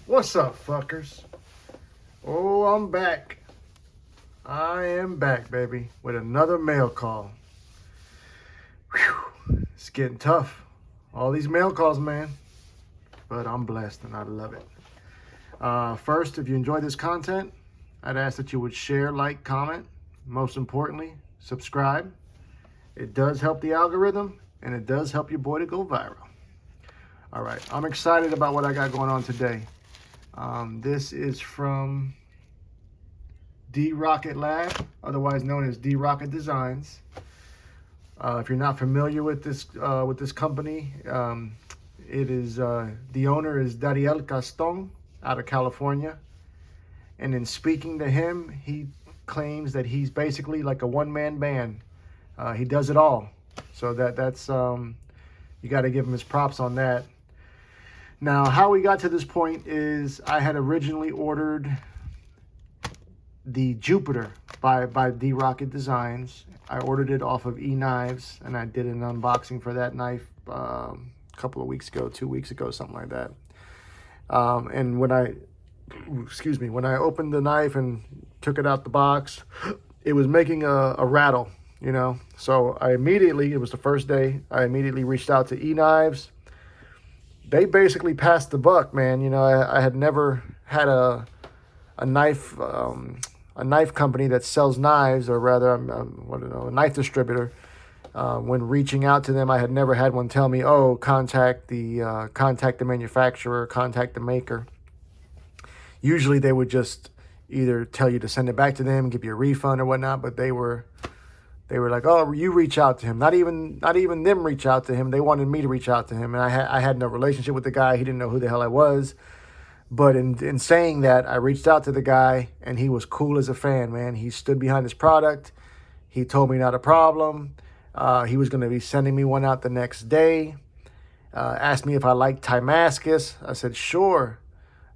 What's up, fuckers? Oh, I'm back. I am back, baby, with another mail call. Whew, it's getting tough. All these mail calls, man. But I'm blessed and I love it. First, if you enjoy this content, I'd ask that you would share, like, comment. Most importantly, subscribe. It does help the algorithm and it does help your boy to go viral. All right, I'm excited about what I got going on today. This is from D-Rocket Lab, otherwise known as D-Rocket Designs. If you're not familiar with this company, it is the owner is Darriel Caston out of California, and in speaking to him, he claims that he's basically like a one-man band. He does it all, so that's you got to give him his props on that. Now, how we got to this point is I had originally ordered the Jupiter by D-Rocket Designs. I ordered it off of E-Knives, and I did an unboxing for that knife a couple of weeks ago, 2 weeks ago, something like that. And when I opened the knife and took it out the box, it was making a rattle, you know. So I immediately, it was the first day, I immediately reached out to E-Knives. They basically passed the buck, man. You know, I had never had a knife company that sells knives, or rather, a knife distributor. When reaching out to them, I had never had one tell me, "Oh, contact the manufacturer, contact the maker." Usually, they would just either tell you to send it back to them, give you a refund or whatnot. But they were like, "Oh, you reach out to him." Not even them reach out to him. They wanted me to reach out to him, and I had no relationship with the guy. He didn't know who the hell I was. But in saying that, I reached out to the guy, and he was cool as a fan, man. He stood behind his product. He told me not a problem. He was going to be sending me one out the next day. Asked me if I liked Timascus. I said, sure.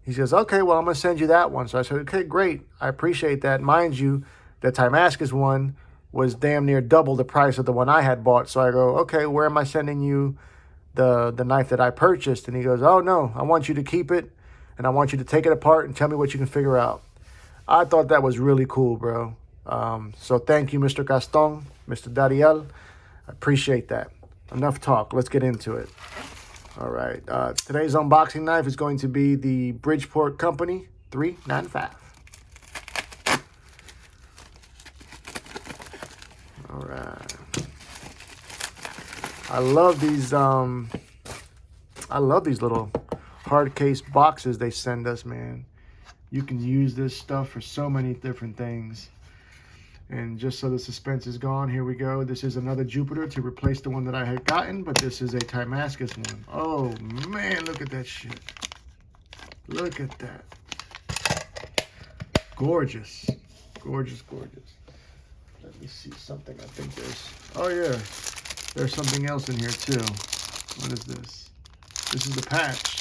He says, okay, well, I'm going to send you that one. So I said, okay, great. I appreciate that. Mind you, the Timascus one was damn near double the price of the one I had bought. So I go, okay, where am I sending you the knife that I purchased? And he goes, oh, no, I want you to keep it, and I want you to take it apart and tell me what you can figure out. I thought that was really cool, bro. So thank you, Mr. Caston, Mr. Darriel. I appreciate that. Enough talk. Let's get into it. All right. Today's unboxing knife is going to be the Bridgeport Company 395. All right. I love these little hard case boxes they send us, man. You can use this stuff for so many different things. And just so the suspense is gone, here we go. This is another Jupiter to replace the one that I had gotten, but this is a Timascus one. Oh man, look at that shit. Look at that. Gorgeous. Gorgeous, gorgeous. Let me see something. I think oh yeah, there's something else in here too. What is this? This is the patch.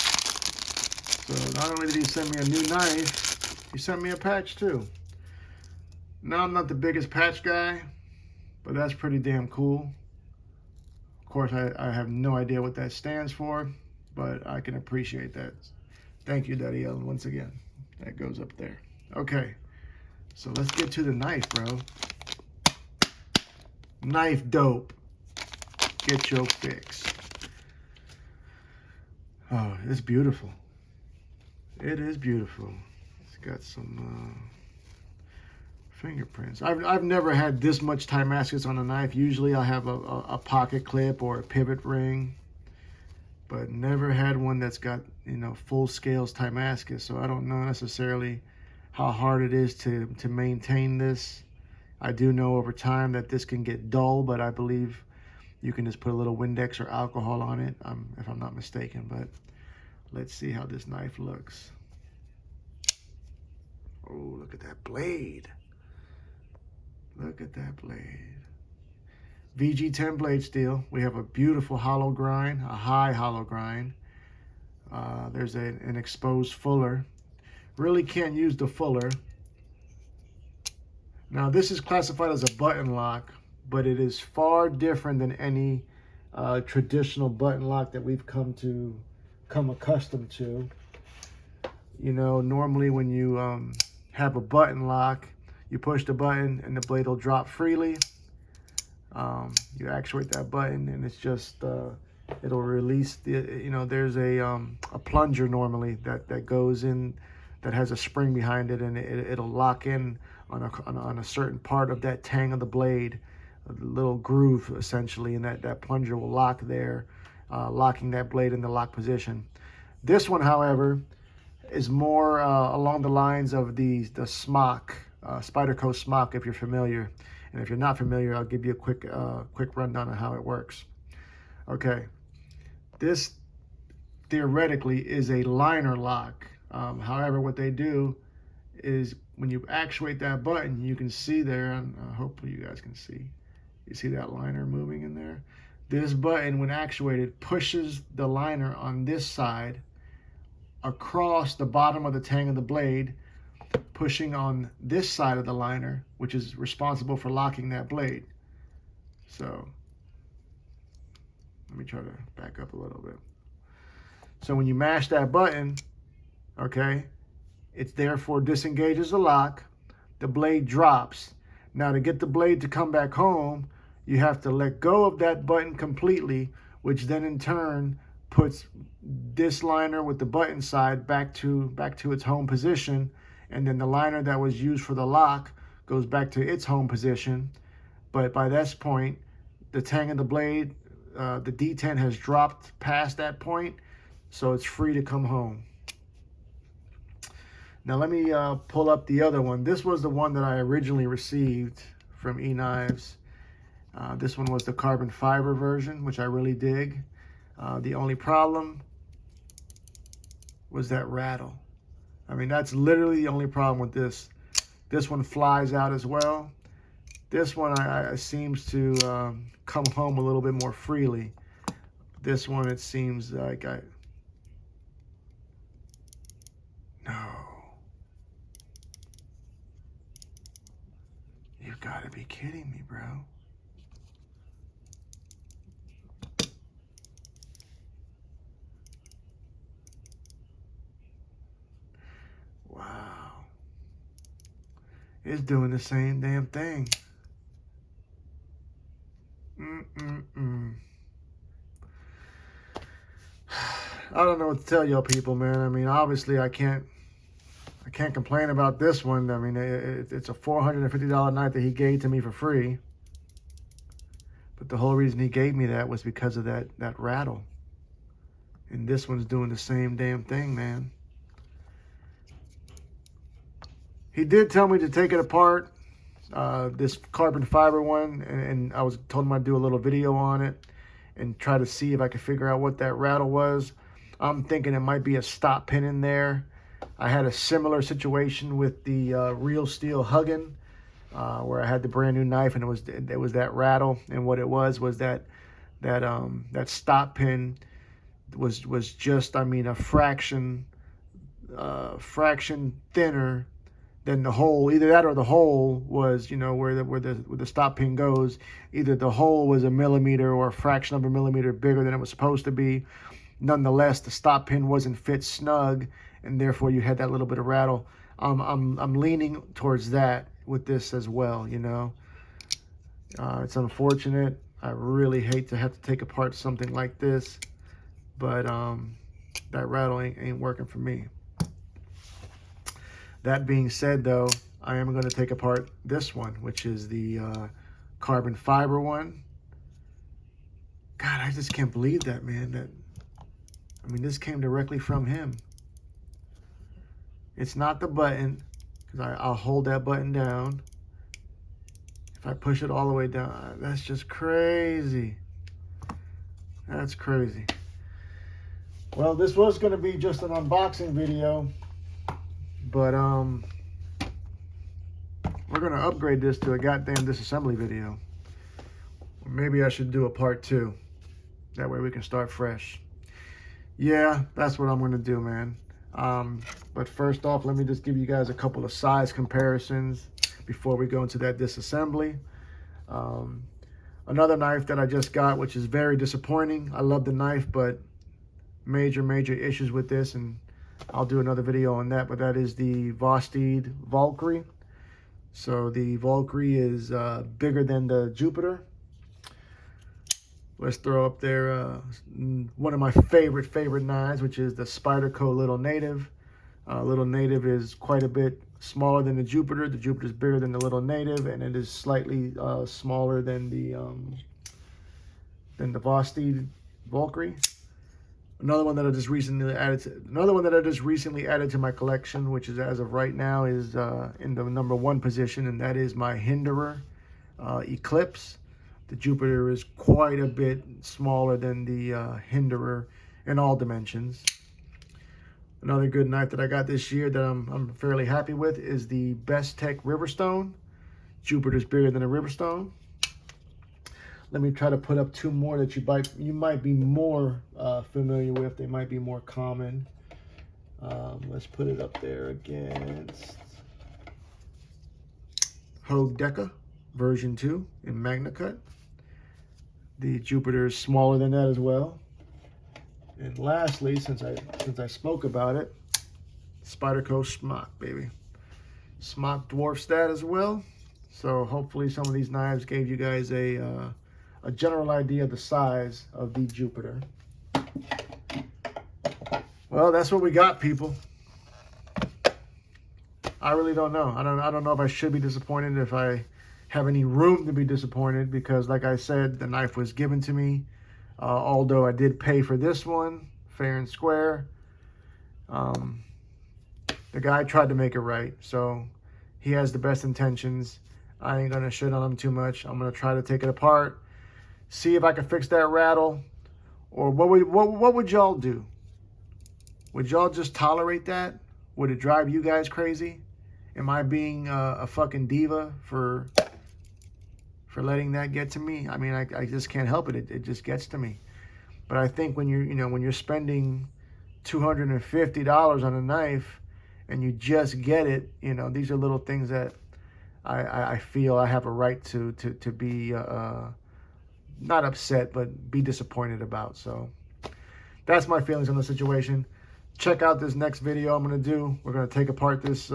So not only did he send me a new knife, he sent me a patch too. Now, I'm not the biggest patch guy, but that's pretty damn cool. Of course, I have no idea what that stands for, but I can appreciate that. Thank you, Darriel, once again. That goes up there. Okay, so let's get to the knife, bro. KnifeDope. Get your fix. Oh, it's beautiful. It is beautiful. It's got some fingerprints. I've never had this much Timascus on a knife. Usually I have a pocket clip or a pivot ring, but never had one that's got, you know, full scales Timascus. So I don't know necessarily how hard it is to maintain this. I do know over time that this can get dull, but I believe you can just put a little Windex or alcohol on it, if I'm not mistaken. But let's see how this knife looks. Oh, look at that blade. Look at that blade. VG10 blade steel. We have a beautiful hollow grind, a high hollow grind. There's an exposed fuller. Really can't use the fuller. Now this is classified as a button lock, but it is far different than any traditional button lock that we've come accustomed to. You know, normally when you have a button lock, you push the button and the blade will drop freely. You actuate that button and it's just, it'll release the, you know, there's a plunger normally that goes in, that has a spring behind it, and it'll lock in on a certain part of that tang of the blade, a little groove essentially, and that plunger will lock there, locking that blade in the lock position. This one, however, is more along the lines of the smock, Spyderco smock, if you're familiar. And if you're not familiar, I'll give you a quick rundown of how it works. Okay, this theoretically is a liner lock. However, what they do is when you actuate that button, you can see there, and hopefully you guys can see, you see that liner moving in there? This button, when actuated, pushes the liner on this side across the bottom of the tang of the blade, pushing on this side of the liner, which is responsible for locking that blade. So let me try to back up a little bit. So when you mash that button, okay, it therefore disengages the lock, the blade drops. Now to get the blade to come back home, you have to let go of that button completely, which then in turn puts this liner with the button side back to its home position, and then the liner that was used for the lock goes back to its home position. But by this point, the tang of the blade, the detent has dropped past that point, so it's free to come home. Now let me pull up the other one. This was the one that I originally received from eKnives. This one was the carbon fiber version, which I really dig. The only problem was that rattle. I mean, that's literally the only problem with this. This one flies out as well. This one seems to come home a little bit more freely. This one, it seems like no. You've got to be kidding me, bro. Wow. It's doing the same damn thing. I don't know what to tell y'all people, man. I mean, obviously I can't complain about this one. I mean, it's a $450 knife that he gave to me for free. But the whole reason he gave me that was because of that rattle. And this one's doing the same damn thing, man. He did tell me to take it apart, this carbon fiber one, and I was told him I'd do a little video on it and try to see if I could figure out what that rattle was. I'm thinking it might be a stop pin in there. I had a similar situation with the Real Steel Huggin, where I had the brand new knife and it was that rattle, and what it was that stop pin was just, I mean, a fraction thinner than the hole. Either that or the hole was, you know, where the stop pin goes, either the hole was a millimeter or a fraction of a millimeter bigger than it was supposed to be. Nonetheless, the stop pin wasn't fit snug, and therefore you had that little bit of rattle. I'm leaning towards that with this as well, you know. It's unfortunate. I really hate to have to take apart something like this, but that rattle ain't working for me. That being said, though, I am going to take apart this one, which is the carbon fiber one. God, I just can't believe that, man. I mean, this came directly from him. It's not the button, because I'll hold that button down. If I push it all the way down, that's just crazy. That's crazy. Well, this was going to be just an unboxing video, but we're going to upgrade this to a goddamn disassembly video. Or maybe I should do a part 2. That way we can start fresh. Yeah, that's what I'm going to do, man. But first off, let me just give you guys a couple of size comparisons before we go into that disassembly. Another knife that I just got, which is very disappointing. I love the knife, but major issues with this, and I'll do another video on that, but that is the Vostede Valkyrie. So the Valkyrie is bigger than the Jupiter. Let's throw up there one of my favorite knives, which is the Spyderco Little Native. Little Native is quite a bit smaller than the Jupiter. The Jupiter is bigger than the Little Native, and it is slightly smaller than the Vostede Valkyrie. Another one that I just recently added to my collection, which is as of right now is in the #1 position, and that is my Hinderer Eclipse. The Jupiter is quite a bit smaller than the Hinderer in all dimensions. Another good knife that I got this year that I'm fairly happy with is the Bestech Riverstone. Jupiter's bigger than a Riverstone. Let me try to put up two more that you might be more familiar with. They might be more common. Let's put it up there against Hogue Deca version 2 in Magna Cut. The Jupiter is smaller than that as well. And lastly, since I spoke about it, Spyderco Smock, baby. Smock dwarfs that as well. So hopefully some of these knives gave you guys a general idea of the size of the Jupiter. Well, that's what we got, people. I really don't know. I don't know if I should be disappointed, if I have any room to be disappointed, because like I said, the knife was given to me. Although I did pay for this one, fair and square. The guy tried to make it right, so he has the best intentions. I ain't gonna shit on him too much. I'm gonna try to take it apart, see if I can fix that rattle, or what would y'all do? Would y'all just tolerate that? Would it drive you guys crazy? Am I being a fucking diva for letting that get to me? I mean, I just can't help it. It just gets to me. But I think when you're spending $250 on a knife and you just get it, these are little things that I feel I have a right to be not upset, but be disappointed about. So that's my feelings on the situation. Check out this next video I'm going to do. We're going to take apart this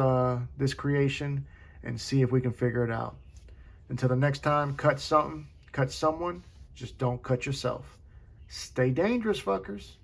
creation and see if we can figure it out. Until the next time, cut something, cut someone, just don't cut yourself. Stay dangerous, fuckers.